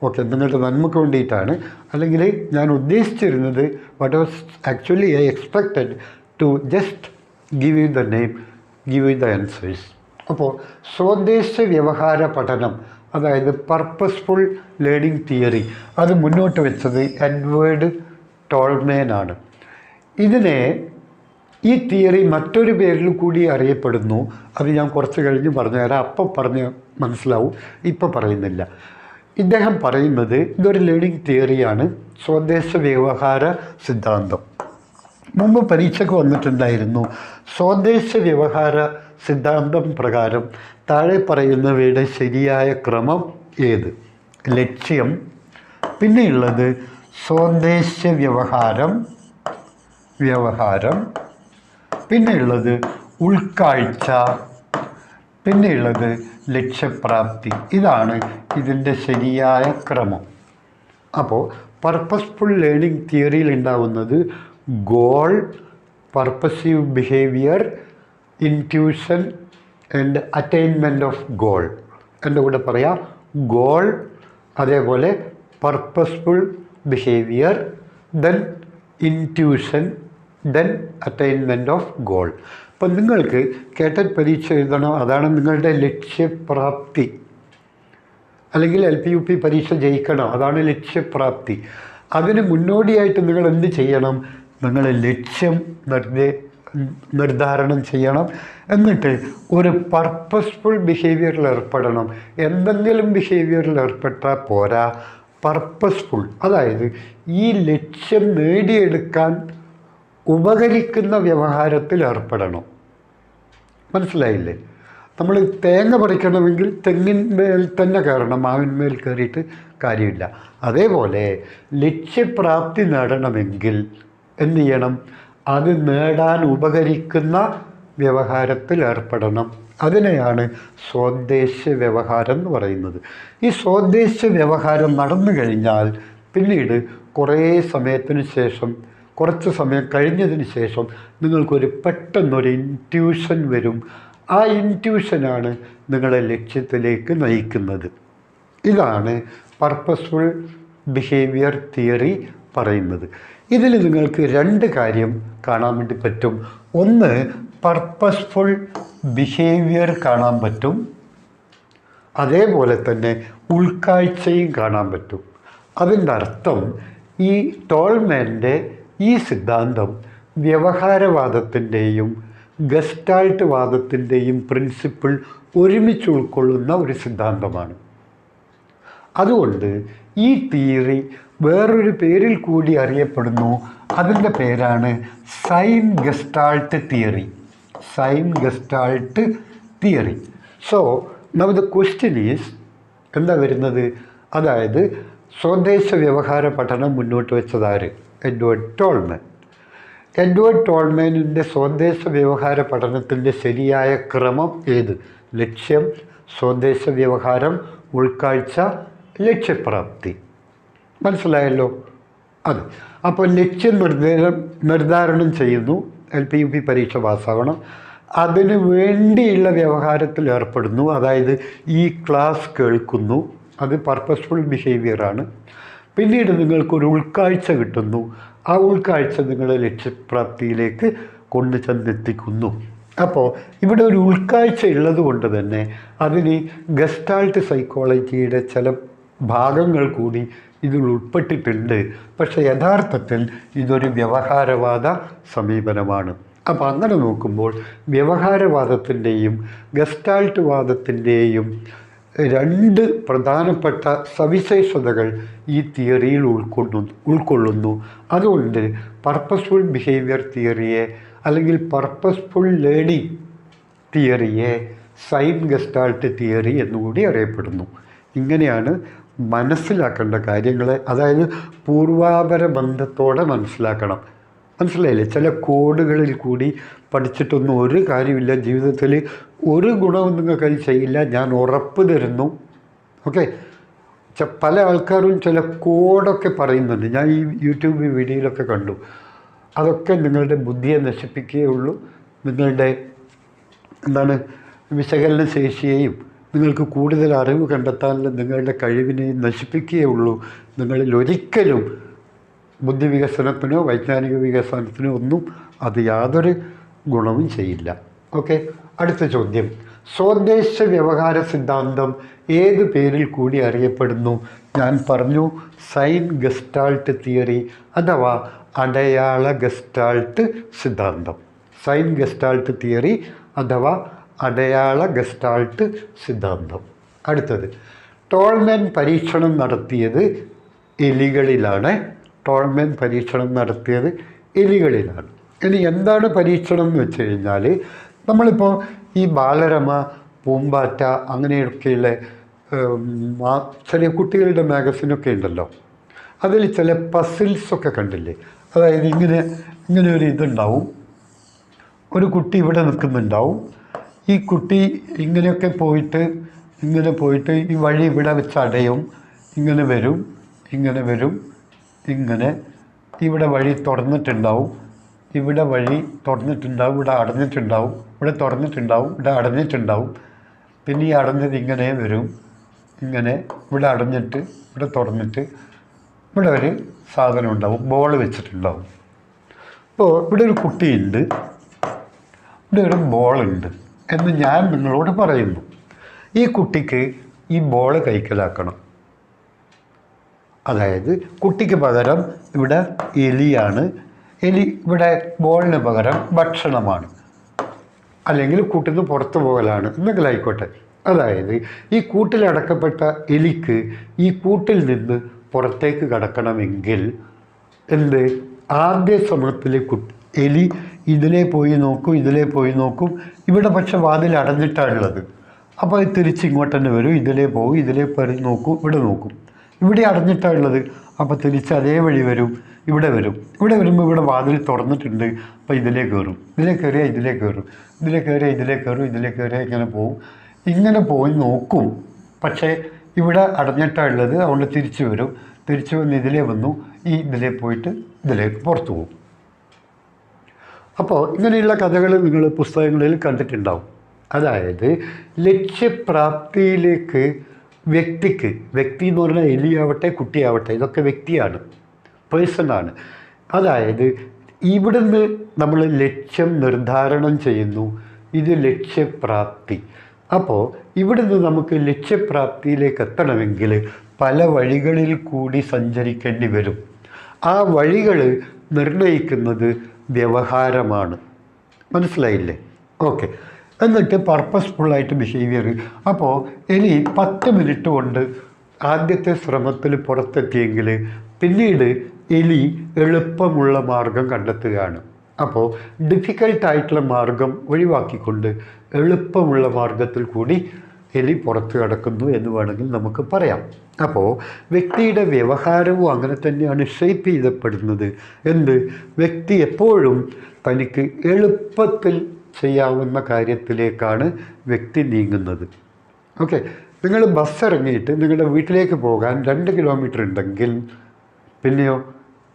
ഓക്കെ, നിങ്ങളുടെ നന്മക്ക് വേണ്ടിയിട്ടാണ്. അല്ലെങ്കിൽ ഞാൻ ഉദ്ദേശിച്ചിരുന്നത് what was actually I expected to just give you the name, give you the answers. അപ്പോൾ സ്വദേശ വ്യവഹാര പഠനം, അതായത് പർപ്പസ്ഫുൾ ലേണിംഗ് തിയറി, അത് മുന്നോട്ട് വെച്ചത് എഡ്വേർഡ് ടോൾമേനാണ്. ഈ തിയറി മറ്റൊരു പേരിൽ കൂടി അറിയപ്പെടുന്നു. അത് ഞാൻ കുറച്ച് കഴിഞ്ഞ് പറഞ്ഞുതരാം, അപ്പം പറഞ്ഞ് മനസ്സിലാവും, ഇപ്പം പറയുന്നില്ല. ഇദ്ദേഹം പറയുന്നത് ഇതൊരു ലേണിംഗ് തിയറിയാണ്, സ്വദേശ വ്യവഹാര സിദ്ധാന്തം. മുമ്പ് പരീക്ഷയ്ക്ക് വന്നിട്ടുണ്ടായിരുന്നു. സ്വദേശ വ്യവഹാര സിദ്ധാന്തം പ്രകാരം താഴെ പറയുന്നവയുടെ ശരിയായ ക്രമം ഏത്? ലക്ഷ്യം, പിന്നെയുള്ളത് സ്വദേശ വ്യവഹാരം, പിന്നെയുള്ളത് ഉൾക്കാഴ്ച, പിന്നെയുള്ളത് ലക്ഷ്യപ്രാപ്തി. ഇതാണ് ഇതിൻ്റെ ശരിയായ ക്രമം. അപ്പോൾ പർപ്പസ്ഫുൾ ലേണിംഗ് തിയറിയിൽ ഉണ്ടാവുന്നത് goal, purposive behaviour, intuition and attainment of goal. എൻ്റെ കൂടെ പറയാം, ഗോൾ, അതേപോലെ purposeful behaviour, then intuition, then attainment of goal. അപ്പം നിങ്ങൾക്ക് കേട്ടറ്റ് പരീക്ഷ എഴുതണം, അതാണ് നിങ്ങളുടെ ലക്ഷ്യപ്രാപ്തി. അല്ലെങ്കിൽ LP-UP പരീക്ഷ ജയിക്കണം, അതാണ് ലക്ഷ്യപ്രാപ്തി. അതിന് മുന്നോടിയായിട്ട് നിങ്ങൾ എന്ത് ചെയ്യണം? നിങ്ങൾ ലക്ഷ്യം നിർദ്ധാരണം ചെയ്യണം. എന്നിട്ട് ഒരു പർപ്പസ്ഫുൾ ബിഹേവിയറിൽ ഏർപ്പെടണം. എന്തെങ്കിലും ബിഹേവിയറിൽ ഏർപ്പെട്ടാൽ പോരാ, പർപ്പസ്ഫുൾ, അതായത് ഈ ലക്ഷ്യം നേടിയെടുക്കാൻ ഉപകരിക്കുന്ന വ്യവഹാരത്തിൽ ഏർപ്പെടണം. മനസ്സിലായില്ലേ? നമ്മൾ തേങ്ങ പറിക്കണമെങ്കിൽ തെങ്ങിന്മേൽ തന്നെ കയറണം, മാവിന്മേൽ കയറിയിട്ട് കാര്യമില്ല. അതേപോലെ ലക്ഷ്യപ്രാപ്തി നേടണമെങ്കിൽ എന്ത് ചെയ്യണം? അത് നേടാൻ ഉപകരിക്കുന്ന വ്യവഹാരത്തിൽ ഏർപ്പെടണം. അതിനെയാണ് സ്വോദ്ദേശ്യ വ്യവഹാരം എന്ന് പറയുന്നത്. ഈ സ്വോദ്ദേശ്യ വ്യവഹാരം നടന്നു കഴിഞ്ഞാൽ പിന്നീട് കുറച്ച് സമയം കഴിഞ്ഞതിന് ശേഷം നിങ്ങൾക്കൊരു പെട്ടെന്നൊരു ഇൻറ്റ്യൂഷൻ വരും. ആ ഇൻറ്റ്യൂഷനാണ് നിങ്ങളെ ലക്ഷ്യത്തിലേക്ക് നയിക്കുന്നത്. ഇതാണ് പർപ്പസ്ഫുൾ ബിഹേവിയർ തിയറി പറയുന്നത്. ഇതിൽ നിങ്ങൾക്ക് രണ്ട് കാര്യം കാണാൻ വേണ്ടി പറ്റും. ഒന്ന്, പർപ്പസ്ഫുൾ ബിഹേവിയർ കാണാൻ പറ്റും, അതേപോലെ തന്നെ ഉൾക്കാഴ്ചയും കാണാൻ പറ്റും. അതിൻ്റെ അർത്ഥം ഈ ടോൾമാൻ്റെ ഈ സിദ്ധാന്തം വ്യവഹാരവാദത്തിൻ്റെയും ഗസ്റ്റാൾട്ട് വാദത്തിൻ്റെയും പ്രിൻസിപ്പിൾ ഒരുമിച്ച് ഉൾക്കൊള്ളുന്ന ഒരു സിദ്ധാന്തമാണ്. അതുകൊണ്ട് ഈ തിയറി വേറൊരു പേരിൽ കൂടി അറിയപ്പെടുന്നു. അതിൻ്റെ പേരാണ് sign gestalt theory. Sign gestalt theory. So now the question is, എന്താ വരുന്നത്? അതായത് സ്വദേശ വ്യവഹാര പഠനം മുന്നോട്ട് വെച്ചതാര്? Edward Tolman. എഡ്വേർഡ് ടോൾമാനിൻ്റെ സ്വദേശ വ്യവഹാര പഠനത്തിൻ്റെ ശരിയായ ക്രമം ഏത്? ലക്ഷ്യം, സ്വദേശ വ്യവഹാരം, ഉൾക്കാഴ്ച, ലക്ഷ്യപ്രാപ്തി. മനസ്സിലായല്ലോ? അതെ. അപ്പോൾ ലക്ഷ്യം നിർദ്ധാരണം ചെയ്യുന്നു, LP-UP പരീക്ഷ പാസ്സാവണം. അതിന് വേണ്ടിയുള്ള വ്യവഹാരത്തിൽ ഏർപ്പെടുന്നു, അതായത് ഈ ക്ലാസ് കേൾക്കുന്നു, അത് പർപ്പസ്ഫുൾ ബിഹേവിയറാണ്. പിന്നീട് നിങ്ങൾക്കൊരു ഉൾക്കാഴ്ച കിട്ടുന്നു, ആ ഉൾക്കാഴ്ച നിങ്ങളെ ലക്ഷ്യപ്രാപ്തിയിലേക്ക് കൊണ്ടു ചെന്നെത്തിക്കുന്നു. അപ്പോൾ ഇവിടെ ഒരു ഉൾക്കാഴ്ച ഉള്ളത് കൊണ്ട് തന്നെ അതിന് ഗസ്റ്റാൾട്ട് സൈക്കോളജിയുടെ ചില ഭാഗങ്ങൾ കൂടി ഇതിൽ ഉൾപ്പെട്ടിട്ടുണ്ട്. പക്ഷേ യഥാർത്ഥത്തിൽ ഇതൊരു വ്യവഹാരവാദ സമീപനമാണ്. അപ്പോൾ അങ്ങനെ നോക്കുമ്പോൾ വ്യവഹാരവാദത്തിൻ്റെയും ഗസ്റ്റാൾട്ട് വാദത്തിൻ്റെയും രണ്ട് പ്രധാനപ്പെട്ട സവിശേഷതകൾ ഈ തിയറിയിൽ ഉൾക്കൊള്ളുന്നു. അതുകൊണ്ട് പർപ്പസ്ഫുൾ ബിഹേവിയർ തിയറിയെ അല്ലെങ്കിൽ പർപ്പസ്ഫുൾ ലേണിംഗ് തിയറിയെ സൈൻ ഗസ്റ്റാൾട്ട് തിയറി എന്നുകൂടി അറിയപ്പെടുന്നു. ഇങ്ങനെയാണ് മനസ്സിലാക്കേണ്ട കാര്യങ്ങളെ, അതായത് പൂർവാപര ബന്ധത്തോടെ മനസ്സിലാക്കണം. മനസ്സിലായില്ലേ? ചില കോഡുകളിൽ കൂടി പഠിച്ചിട്ടൊന്നും ഒരു കാര്യമില്ല, ജീവിതത്തിൽ ഒരു ഗുണവും നിങ്ങൾക്കത് ചെയ്യില്ല, ഞാൻ ഉറപ്പ് തരുന്നു. ഓക്കെ, പല ആൾക്കാരും ചില കോഡൊക്കെ പറയുന്നുണ്ട്, ഞാൻ ഈ യൂട്യൂബ് വീഡിയോയിലൊക്കെ കണ്ടു. അതൊക്കെ നിങ്ങളുടെ ബുദ്ധിയെ നശിപ്പിക്കുകയുള്ളൂ, നിങ്ങളുടെ വിശകലന ശേഷിയെയും നിങ്ങൾക്ക് കൂടുതൽ അറിവ് കണ്ടെത്താനുള്ള നിങ്ങളുടെ കഴിവിനെ നശിപ്പിക്കുകയുള്ളൂ. നിങ്ങളിൽ ഒരിക്കലും ബുദ്ധി വികസനത്തിനോ വൈജ്ഞാനിക വികസനത്തിനോ ഒന്നും അത് യാതൊരു ഗുണവും ചെയ്യില്ല. ഓക്കെ, അടുത്ത ചോദ്യം. സ്വദേശ വ്യവഹാര സിദ്ധാന്തം ഏത് പേരിൽ കൂടി അറിയപ്പെടുന്നു? ഞാൻ പറഞ്ഞു, സൈൻ ഗസ്റ്റാൾട്ട് തിയറി അഥവാ അടയാള ഗസ്റ്റാൾട്ട് സിദ്ധാന്തം. സൈൻ ഗസ്റ്റാൾട്ട് തിയറി അഥവാ അടയാള ഗസ്റ്റാൾട്ട് സിദ്ധാന്തം. അടുത്തത്, ടോൾമാൻ പരീക്ഷണം നടത്തിയത് എലികളിലാണ്. ടോൾമാൻ പരീക്ഷണം നടത്തിയത് എലികളിലാണ്. ഇനി എന്താണ് പരീക്ഷണം എന്ന് വെച്ച് കഴിഞ്ഞാൽ, നമ്മളിപ്പോൾ ഈ ബാലരമ, പൂമ്പാറ്റ അങ്ങനെയൊക്കെയുള്ള ചെറിയ കുട്ടികളുടെ മാഗസിനൊക്കെ ഉണ്ടല്ലോ, അതിൽ ചില പസിൽസൊക്കെ കണ്ടില്ലേ? അതായത് ഇങ്ങനെ ഒരു ഇതുണ്ടാവും, ഒരു കുട്ടി ഇവിടെ നിൽക്കുന്നുണ്ടാവും. ഈ കുട്ടി ഇങ്ങനെയൊക്കെ പോയിട്ട് ഈ വഴി ഇവിടെ വെച്ച് അടയും. ഇങ്ങനെ വരും, ഇങ്ങനെ ഇവിടെ വഴി തുറന്നിട്ടുണ്ടാവും, ഇവിടെ വഴി തുറന്നിട്ടുണ്ടാവും, ഇവിടെ അടഞ്ഞിട്ടുണ്ടാവും, ഇവിടെ തുറന്നിട്ടുണ്ടാവും, ഇവിടെ അടഞ്ഞിട്ടുണ്ടാവും. പിന്നെ ഈ അടഞ്ഞത് ഇങ്ങനെ വരും, ഇങ്ങനെ ഇവിടെ അടഞ്ഞിട്ട് ഇവിടെ തുറന്നിട്ട് ഇവിടെ ഒരു സാധനം ഉണ്ടാവും, ബോൾ വെച്ചിട്ടുണ്ടാവും. അപ്പോൾ ഇവിടെ ഒരു കുട്ടിയുണ്ട്, ഇവിടെ ഒരു ബോളുണ്ട് എന്ന് ഞാൻ നിങ്ങളോട് പറയുന്നു. ഈ കുട്ടിക്ക് ഈ ബോൾ കൈക്കലാക്കണം. അതായത് കുട്ടിക്ക് പകരം ഇവിടെ എലിയാണ്, എലി ഇവിടെ ബോളിന് പകരം ഭക്ഷണമാണ്, അല്ലെങ്കിൽ കൂട്ടിൽ നിന്ന് പുറത്തു പോകലാണ്, എന്തെങ്കിലും ആയിക്കോട്ടെ. അതായത് ഈ കൂട്ടിലടക്കപ്പെട്ട എലിക്ക് ഈ കൂട്ടിൽ നിന്ന് പുറത്തേക്ക് കടക്കണമെങ്കിൽ ആദ്യ ശ്രമത്തിൽ എലി ഇതിലേ പോയി നോക്കും. ഇവിടെ പക്ഷെ വാതിൽ അടഞ്ഞിട്ടാണുള്ളത്. അപ്പോൾ അത് തിരിച്ച് ഇങ്ങോട്ട് തന്നെ വരും, ഇതിലേ പോകും, ഇതിലേ പോയി നോക്കും, ഇവിടെ നോക്കും. ഇവിടെ അടഞ്ഞിട്ടാണുള്ളത്. അപ്പോൾ തിരിച്ച് അതേ വഴി വരും, ഇവിടെ വരുമ്പോൾ ഇവിടെ വാതിൽ തുറന്നിട്ടുണ്ട്. അപ്പോൾ ഇതിലേ കയറും, ഇതിലേ കയറിയാൽ ഇങ്ങനെ പോയി നോക്കും. പക്ഷേ ഇവിടെ അടഞ്ഞിട്ടാണുള്ളത്, അതുകൊണ്ട് തിരിച്ചു വന്ന് ഇതിലേ വന്നു, ഇതിലേ പോയിട്ട് ഇതിലേക്ക് പുറത്തു പോകും. അപ്പോൾ ഇങ്ങനെയുള്ള കഥകൾ നിങ്ങൾ പുസ്തകങ്ങളിൽ കണ്ടിട്ടുണ്ടാവും. അതായത് ലക്ഷ്യപ്രാപ്തിയിലേക്ക് വ്യക്തി എന്ന് പറഞ്ഞാൽ എലിയാവട്ടെ കുട്ടിയാവട്ടെ, ഇതൊക്കെ വ്യക്തിയാണ്, പേഴ്സണാണ്. അതായത് ഇവിടുന്ന് നമ്മൾ ലക്ഷ്യം നിർദ്ധാരണം ചെയ്യുന്നു, ഇത് ലക്ഷ്യപ്രാപ്തി. അപ്പോൾ ഇവിടുന്ന് നമുക്ക് ലക്ഷ്യപ്രാപ്തിയിലേക്ക് എത്തണമെങ്കിൽ പല വഴികളിൽ കൂടി സഞ്ചരിക്കേണ്ടി വരും. ആ വഴികൾ നിർണ്ണയിക്കുന്നത് വ്യവഹാരമാണ്. മനസ്സിലായില്ലേ? ഓക്കെ. എന്നിട്ട് പർപ്പസ്ഫുള്ളായിട്ട് ബിഹേവിയർ. അപ്പോൾ എലി 10 മിനിറ്റ് കൊണ്ട് ആദ്യത്തെ ശ്രമത്തിൽ പുറത്തെത്തിയെങ്കിൽ പിന്നീട് എലി എളുപ്പമുള്ള മാർഗം കണ്ടെത്തുകയാണ്. അപ്പോൾ ഡിഫിക്കൽട്ടായിട്ടുള്ള മാർഗം ഒഴിവാക്കിക്കൊണ്ട് എളുപ്പമുള്ള മാർഗത്തിൽ കൂടി എലി പുറത്ത് കടക്കുന്നു എന്ന് വേണമെങ്കിൽ നമുക്ക് പറയാം. അപ്പോൾ വ്യക്തിയുടെ വ്യവഹാരവും അങ്ങനെ തന്നെയാണ് ഷേപ്പ് ചെയ്യപ്പെടുന്നത്. വ്യക്തി എപ്പോഴും തനിക്ക് എളുപ്പത്തിൽ ചെയ്യാവുന്ന കാര്യത്തിലേക്കാണ് വ്യക്തി നീങ്ങുന്നത്. ഓക്കെ. നിങ്ങൾ ബസ് ഇറങ്ങിയിട്ട് നിങ്ങളുടെ വീട്ടിലേക്ക് പോകാൻ 2 കിലോമീറ്റർ ഉണ്ടെങ്കിൽ പിന്നെയോ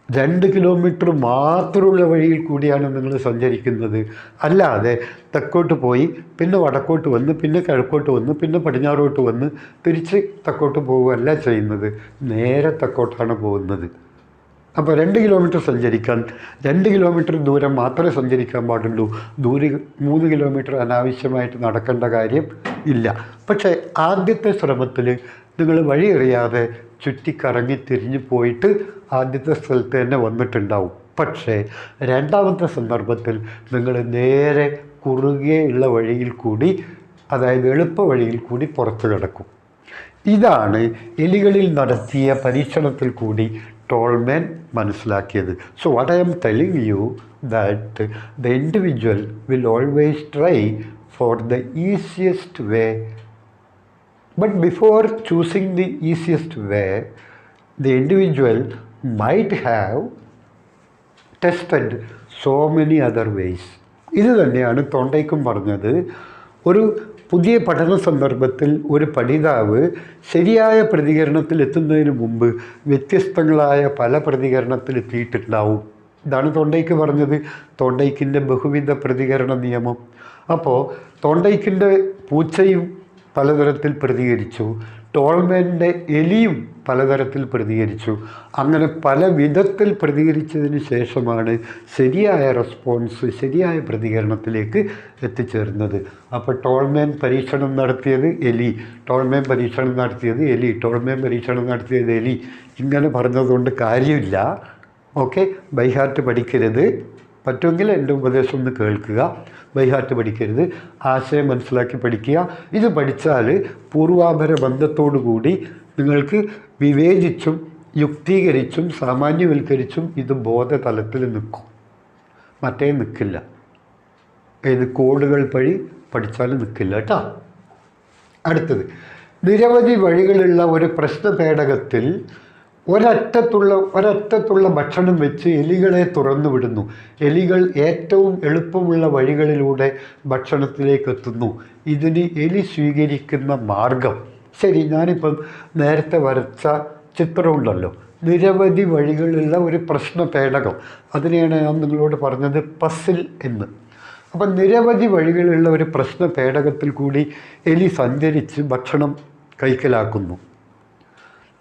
2 കിലോമീറ്റർ മാത്രമുള്ള വഴിയിൽ കൂടിയാണ് നിങ്ങൾ സഞ്ചരിക്കുന്നത്. അല്ലാതെ തെക്കോട്ട് പോയി പിന്നെ വടക്കോട്ട് വന്ന് പിന്നെ കിഴക്കോട്ട് വന്ന് പിന്നെ പടിഞ്ഞാറോട്ട് വന്ന് തിരിച്ച് തെക്കോട്ട് പോവുകയല്ല ചെയ്യുന്നത്, നേരെ തെക്കോട്ടാണ് പോകുന്നത്. അപ്പോൾ 2 കിലോമീറ്റർ സഞ്ചരിക്കാൻ 2 കിലോമീറ്റർ ദൂരം മാത്രമേ സഞ്ചരിക്കാൻ പാടുള്ളൂ. 3 കിലോമീറ്റർ അനാവശ്യമായിട്ട് നടക്കേണ്ട കാര്യം ഇല്ല. പക്ഷേ ആദ്യത്തെ ശ്രമത്തിൽ നിങ്ങൾ വഴിയറിയാതെ ചുറ്റിക്കറങ്ങി തിരിഞ്ഞു പോയിട്ട് ആദ്യത്തെ സ്ഥലത്ത് തന്നെ വന്നിട്ടുണ്ടാവും. പക്ഷേ രണ്ടാമത്തെ സന്ദർഭത്തിൽ നിങ്ങൾ നേരെ കുറുകെയുള്ള വഴിയിൽ കൂടി, അതായത് എളുപ്പ വഴിയിൽ കൂടി പുറത്തു കിടക്കും. ഇതാണ് എലികളിൽ നടത്തിയ പരീക്ഷണത്തിൽ കൂടി ടോൾമാൻ മനസ്സിലാക്കിയത്. So what I M telling you that the individual will always try for the easiest way. But before choosing the easiest way, the individual might have tested so many other ways. ഇത് തന്നെയാണ് തോണ്ടയ്ക്കും പറഞ്ഞത്. ഒരു പുതിയ പഠന സന്ദർഭത്തിൽ ഒരു പഠിതാവ് ശരിയായ പ്രതികരണത്തിൽ എത്തുന്നതിന് മുമ്പ് വ്യത്യസ്തങ്ങളായ പല പ്രതികരണത്തിൽ എത്തിയിട്ടുണ്ടാവും. ഇതാണ് തോണ്ടയ്ക്ക് പറഞ്ഞത്, തോണ്ടയ്ക്കിൻ്റെ ബഹുവിധ പ്രതികരണ നിയമം. അപ്പോൾ തോണ്ടയ്ക്കിൻ്റെ പൂച്ചയും പലതരത്തിൽ പ്രതികരിച്ചു, ടോൾമാൻ്റെ എലിയും പലതരത്തിൽ പ്രതികരിച്ചു. അങ്ങനെ പല വിധത്തിൽ പ്രതികരിച്ചതിന് ശേഷമാണ് ശരിയായ റെസ്പോൺസ്, ശരിയായ പ്രതികരണത്തിലേക്ക് എത്തിച്ചേർന്നത്. അപ്പോൾ ടോൾമാൻ പരീക്ഷണം നടത്തിയത് എലി, ടോൾമാൻ പരീക്ഷണം നടത്തിയത് എലി, ടോൾമാൻ പരീക്ഷണം നടത്തിയത് എലി, ഇങ്ങനെ പറഞ്ഞതുകൊണ്ട് കാര്യമില്ല. ഓക്കെ. ബൈഹാർട്ട് പഠിക്കരുത്. പറ്റുമെങ്കിൽ എൻ്റെ ഉപദേശം ഒന്ന് കേൾക്കുക. ബൈഹാർട്ട് പഠിക്കരുത്, ആശയം മനസ്സിലാക്കി പഠിക്കുക. ഇത് പഠിച്ചാൽ പൂർവാപര ബന്ധത്തോടു കൂടി നിങ്ങൾക്ക് വിവേചിച്ചും യുക്തീകരിച്ചും സാമാന്യവൽക്കരിച്ചും ഇത് ബോധതലത്തിൽ നിൽക്കും, മറ്റേ നിൽക്കില്ല. ഏത് കോഡുകൾ വഴി പഠിച്ചാലും നിൽക്കില്ല കേട്ടോ. അടുത്തത്, നിരവധി വഴികളുള്ള ഒരു പ്രശ്നപേടകത്തിൽ ഒരറ്റത്തുള്ള ഭക്ഷണം വെച്ച് എലികളെ തുറന്നു വിടുന്നു. എലികൾ ഏറ്റവും എളുപ്പമുള്ള വഴികളിലൂടെ ഭക്ഷണത്തിലേക്ക് എത്തുന്നു. ഇതിന് എലി സ്വീകരിക്കുന്ന മാർഗം, ശരി, ഞാനിപ്പം നേരത്തെ വരച്ച ചിത്രമുണ്ടല്ലോ, നിരവധി വഴികളുള്ള ഒരു പ്രശ്ന പേടകം, അതിനെയാണ് ഞാൻ നിങ്ങളോട് പറഞ്ഞത് പസിൽ എന്ന്. അപ്പം നിരവധി വഴികളുള്ള ഒരു പ്രശ്ന പേടകത്തിൽ കൂടി എലി സഞ്ചരിച്ച് ഭക്ഷണം കൈക്കലാക്കുന്നു.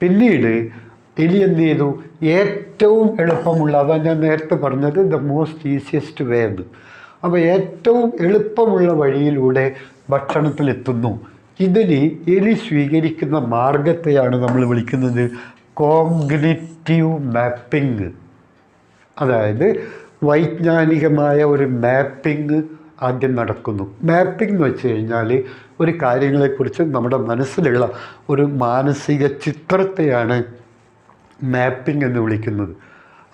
പിന്നീട് എലി എന്ത് ചെയ്തു? ഏറ്റവും എളുപ്പമുള്ള, അതാണ് ഞാൻ നേരത്തെ പറഞ്ഞത് ദ മോസ്റ്റ് ഈസിയസ്റ്റ് വേ എന്ന്. അപ്പോൾ ഏറ്റവും എളുപ്പമുള്ള വഴിയിലൂടെ ഭക്ഷണത്തിലെത്തുന്നു. ഇതിന് എലി സ്വീകരിക്കുന്ന മാർഗത്തെയാണ് നമ്മൾ വിളിക്കുന്നത് കോഗ്നിറ്റീവ് മാപ്പിംഗ്. അതായത് വൈജ്ഞാനികമായ ഒരു മാപ്പിംഗ് ആദ്യം നടക്കുന്നു. മാപ്പിംഗ് എന്ന് വെച്ച് കഴിഞ്ഞാൽ ഒരു കാര്യങ്ങളെക്കുറിച്ച് നമ്മുടെ മനസ്സിലുള്ള ഒരു മാനസിക ചിത്രത്തെയാണ് മാപ്പിംഗ് എന്ന് വിളിക്കുന്നത്.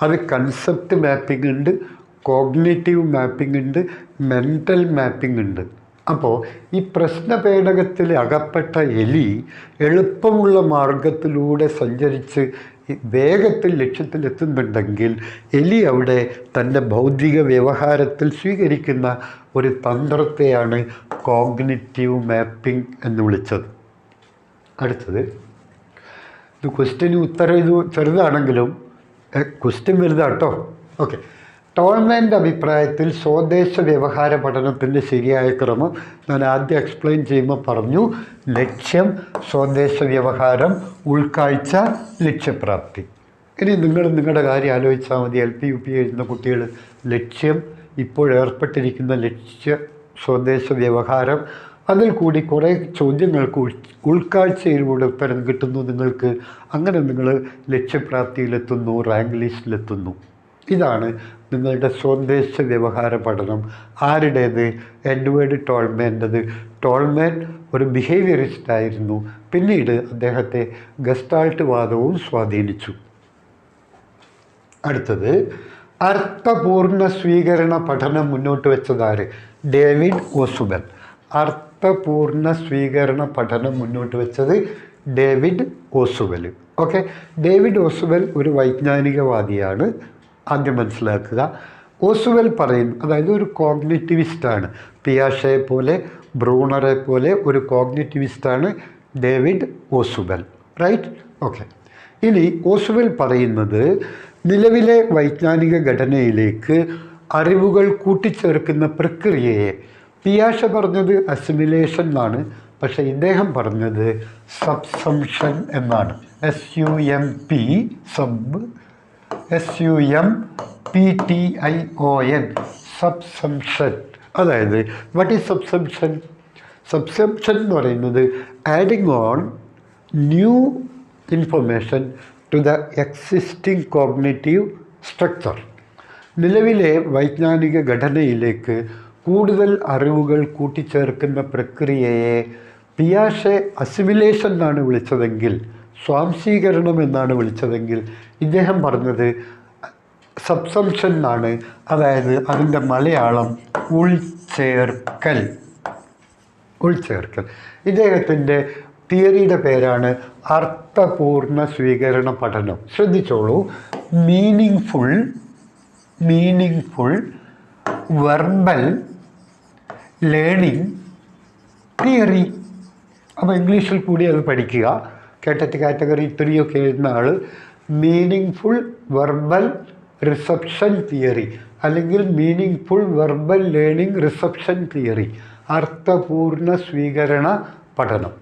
അത് കൺസെപ്റ്റ് മാപ്പിംഗ് ഉണ്ട്, കോഗ്നിറ്റീവ് മാപ്പിംഗ് ഉണ്ട്, മെൻ്റൽ മാപ്പിംഗ് ഉണ്ട്. അപ്പോൾ ഈ പ്രശ്നപേടകത്തിൽ അകപ്പെട്ട എലി എളുപ്പമുള്ള മാർഗത്തിലൂടെ സഞ്ചരിച്ച് വേഗത്തിൽ ലക്ഷ്യത്തിലെത്തുന്നുണ്ടെങ്കിൽ എലി അവിടെ തൻ്റെ ഭൗതിക വ്യവഹാരത്തിൽ സ്വീകരിക്കുന്ന ഒരു തന്ത്രത്തെയാണ് കോഗ്നിറ്റീവ് മാപ്പിംഗ് എന്ന് വിളിച്ചത്. അടുത്തത്, ഇത് ക്വസ്റ്റ്യന് ഉത്തരം ഇത് ചെറുതാണെങ്കിലും ക്വസ്റ്റ്യൻ വലുതാട്ടോ. ഓക്കെ, ടോൾമാൻ്റെ അഭിപ്രായത്തിൽ സ്വദേശ വ്യവഹാര പഠനത്തിൻ്റെ ശരിയായ ക്രമം ഞാൻ ആദ്യം എക്സ്പ്ലെയിൻ ചെയ്യുമ്പോൾ പറഞ്ഞു. ലക്ഷ്യം, സ്വദേശ വ്യവഹാരം, ഉൾക്കാഴ്ച, ലക്ഷ്യപ്രാപ്തി. ഇനി നിങ്ങളുടെ കാര്യം ആലോചിച്ചാൽ മതി. LP UP എഴുതുന്ന കുട്ടികൾ ലക്ഷ്യം, ഇപ്പോൾ ഏർപ്പെട്ടിരിക്കുന്ന ലക്ഷ്യ സ്വദേശ വ്യവഹാരം, അതിൽ കൂടി കുറേ ചോദ്യങ്ങൾക്ക് ഉൾക്കാഴ്ചയിലൂടെ ഉത്തരം കിട്ടുന്നു നിങ്ങൾക്ക്. അങ്ങനെ നിങ്ങൾ ലക്ഷ്യപ്രാപ്തിയിലെത്തുന്നു, റാങ്ക് ലിസ്റ്റിലെത്തുന്നു. ഇതാണ് നിങ്ങളുടെ സ്വദേശ വ്യവഹാര പഠനം. ആരുടേത്? എഡ്വേർഡ് ടോൾമാൻ്റേത്. ടോൾമാൻ ഒരു ബിഹേവിയറിസ്റ്റ് ആയിരുന്നു. പിന്നീട് അദ്ദേഹത്തെ ഗസ്റ്റാൾട്ട് വാദവും സ്വാധീനിച്ചു. അടുത്തത്, അർത്ഥപൂർണ്ണ സ്വീകരണ പഠനം മുന്നോട്ട് വെച്ചതാര്? ഡേവിഡ് ഓസുവെൽ. അർത്ഥപൂർണ്ണ സ്വീകരണ പഠനം മുന്നോട്ട് വെച്ചത് ഡേവിഡ് ഓസുവെൽ. ഓക്കെ, ഡേവിഡ് ഓസുവെൽ ഒരു വൈജ്ഞാനികവാദിയാണ്. ആദ്യം മനസ്സിലാക്കുക. ഓസുവെൽ പറയുന്നു, അതായത് ഒരു കോഗ്നിറ്റിവിസ്റ്റാണ്. പിയാഷയെ പോലെ, ബ്രൂണറെ പോലെ ഒരു കോഗ്നിറ്റിവിസ്റ്റാണ് ഡേവിഡ് ഓസുവെൽ. റൈറ്റ്? ഓക്കെ. ഇനി ഓസുവെൽ പറയുന്നത് നിലവിലെ വൈജ്ഞാനിക ഘടനയിലേക്ക് അറിവുകൾ കൂട്ടിച്ചേർക്കുന്ന പ്രക്രിയയെ, പിയാഷ പറഞ്ഞത് അസിമിലേഷൻ എന്നാണ്, പക്ഷേ ഇദ്ദേഹം പറഞ്ഞത് സബ്സംഷൻ എന്നാണ്. SUMPTION, subsumption. അതായത് വാട്ട് ഈസ് സബ്സംഷൻ? സബ്സംഷൻ എന്ന് പറയുന്നത് adding on new information to the existing cognitive structure. നിലവിലെ വൈജ്ഞാനിക ഘടനയിലേക്ക് കൂടുതൽ അറിവുകൾ കൂട്ടിച്ചേർക്കുന്ന പ്രക്രിയയെ പിയാഷെ അസിമിലേഷൻ എന്നാണ് വിളിച്ചതെങ്കിൽ, സ്വാംശീകരണം എന്നാണ് വിളിച്ചതെങ്കിൽ, ഇദ്ദേഹം പറഞ്ഞത് സബ്സംഷൻ എന്നാണ്. അതായത് അതിൻ്റെ മലയാളം ഉൾച്ചേർക്കൽ. ഇദ്ദേഹത്തിൻ്റെ തിയറിയുടെ പേരാണ് അർത്ഥപൂർണ്ണ സ്വീകരണ പഠനം. ശ്രദ്ധിച്ചോളൂ, meaningful verbal learning theory. അപ്പോൾ ഇംഗ്ലീഷിൽ കൂടി അത് പഠിക്കുക. കേട്ടറ്റ് കാറ്റഗറി 3 ഒക്കെ എഴുതുന്ന ആൾ meaningful verbal reception theory, അല്ലെങ്കിൽ meaningful verbal learning reception theory, അർത്ഥപൂർണ്ണ സ്വീകരണ പഠനം.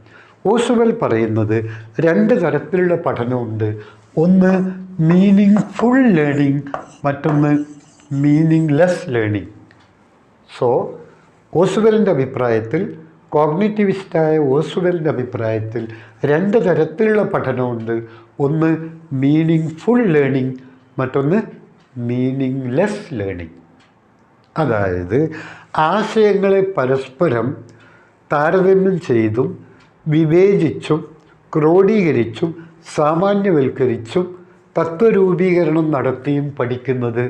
ഓസുവെൽ പറയുന്നത് 2 തരത്തിലുള്ള പഠനമുണ്ട്. ഒന്ന് മീനിങ് ഫുൾ ലേണിംഗ്, മറ്റൊന്ന് മീനിങ്ലെസ് ലേണിംഗ്. സോ ഓസുവെലിൻ്റെ അഭിപ്രായത്തിൽ, കോഗ്നിറ്റിവിസ്റ്റായ ഓസുവെലിൻ്റെ അഭിപ്രായത്തിൽ 2 തരത്തിലുള്ള പഠനമുണ്ട്. ഒന്ന് മീനിങ് ഫുൾ ലേണിംഗ്, മറ്റൊന്ന് മീനിങ്ലെസ് ലേണിംഗ്. അതായത് ആശയങ്ങളെ പരസ്പരം താരതമ്യം ചെയ്തും വിവേചിച്ചും ക്രോഡീകരിച്ചും സാമാന്യവൽക്കരിച്ചും തത്വരൂപീകരണം നടത്തിയും പഠിക്കുന്നത്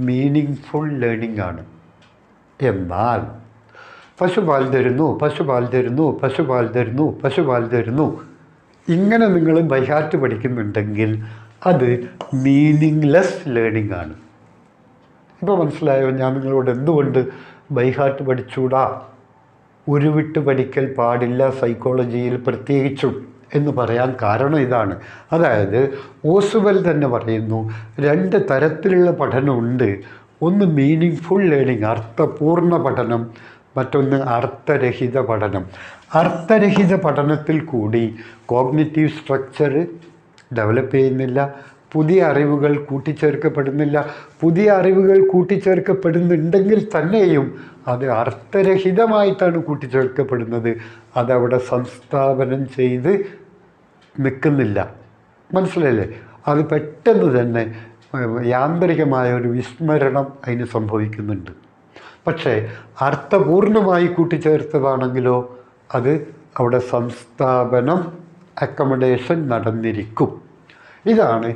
മീനിങ് ഫുൾ ലേണിംഗ് ആണ്. എന്നാൽ പശുപാൽ തരുന്നു ഇങ്ങനെ നിങ്ങൾ ബൈഹാർട്ട് പഠിക്കുന്നുണ്ടെങ്കിൽ അത് മീനിങ്ലെസ് ലേണിംഗ് ആണ്. ഇപ്പോൾ മനസ്സിലായോ ഞാൻ നിങ്ങളോട് എന്തുകൊണ്ട് ബൈഹാർട്ട് പഠിച്ചൂടാ, ഉരുവിട്ട് പഠിക്കൽ പാടില്ല സൈക്കോളജിയിൽ പ്രത്യേകിച്ചും എന്ന് പറയാൻ കാരണം ഇതാണ്. അതായത് ഓസ്വെൽ തന്നെ പറയുന്നു 2 തരത്തിലുള്ള പഠനമുണ്ട്. ഒന്ന് മീനിങ് ഫുൾ ലേണിംഗ്, അർത്ഥപൂർണ്ണ പഠനം, മറ്റൊന്ന് അർത്ഥരഹിത പഠനം. അർത്ഥരഹിത പഠനത്തിൽ കൂടി കോഗ്നിറ്റീവ് സ്ട്രക്ചർ ഡെവലപ്പ് ചെയ്യുന്നില്ല, പുതിയ അറിവുകൾ കൂട്ടിച്ചേർക്കപ്പെടുന്നില്ല. പുതിയ അറിവുകൾ കൂട്ടിച്ചേർക്കപ്പെടുന്നുണ്ടെങ്കിൽ തന്നെയും അത് അർത്ഥരഹിതമായിട്ടാണ് കൂട്ടിച്ചേർക്കപ്പെടുന്നത്. അതവിടെ സംസ്ഥാപനം ചെയ്ത് നിൽക്കുന്നില്ല. മനസ്സിലായില്ലേ? അത് പെട്ടെന്ന് തന്നെ യാന്ത്രികമായ ഒരു വിസ്മരണം അതിന് സംഭവിക്കുന്നുണ്ട്. പക്ഷേ അർത്ഥപൂർണമായി കൂട്ടിച്ചേർത്തതാണെങ്കിലോ അത് അവിടെ സംസ്ഥാപനം, അക്കമഡേഷൻ നടന്നിരിക്കും. ഇതാണ്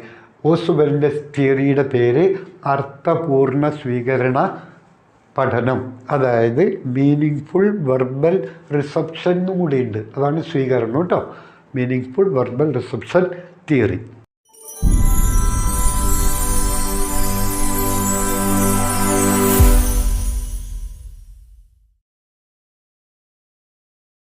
ഓസ്വെലിൻ്റെ തിയറിയുടെ പേര് അർത്ഥപൂർണ സ്വീകരണ പഠനം. അതായത് മീനിങ് ഫുൾ വെർബൽ റിസപ്ഷൻ എന്നും കൂടിയുണ്ട്. അതാണ് സ്വീകരണം കേട്ടോ, meaning full verbal reception theory.